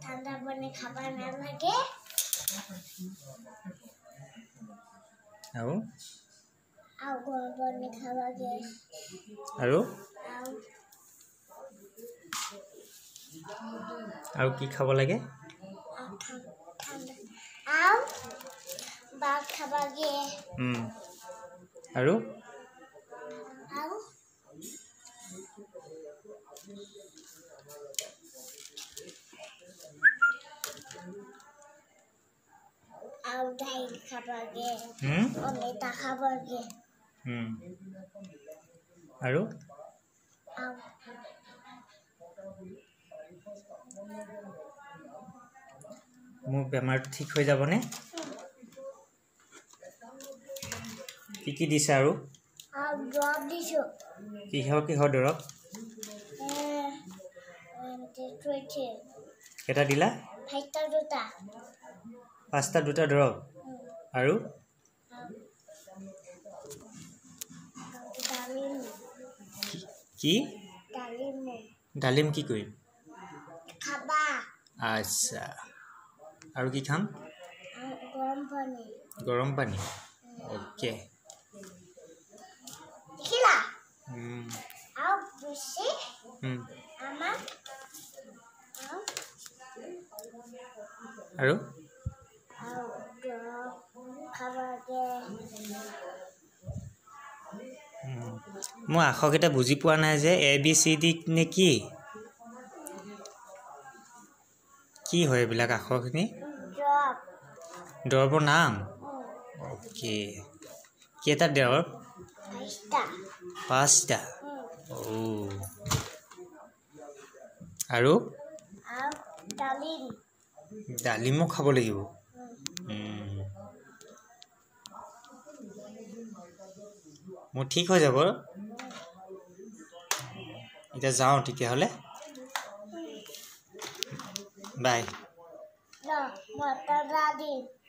ঠান্ডা পানী খাব নালাগে আৰু গৰম পানী খাব লাগে আৰু কি খাব লাগে ভাত খাব লাগে আৰু দাইল খাব লাগে অমিতা খাব লাগে আৰু মোৰ বেমাৰটো ঠিক হৈ যাবনে কি দিছে আৰু দৰৱ দিছো কিহৰ দৰৱ কেইটা দিলা 5টা দুটা দৰৱ আৰু কি ডালিম কি কৰিম খাবা আচ্ছা আৰু কি খাম গৰম পানী ওকে দেখিলা আৰু বুজি আমাৰ আৰু মই আখৰকেইটা বুজি পোৱা নাই যে ABCD নে কি হয় এইবিলাক আখৰখিনি দৰৱৰ নাম ওকে কেইটা দৰৱ 5টা আৰু ডালিমো খাব লাগিব মোৰ ঠিক হৈ যাব এতিয়া যাওঁ তেতিয়াহ'লে বাই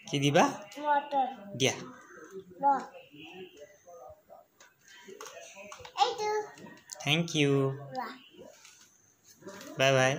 কি দিবা দিয়া থেংক ইউ বাই বাই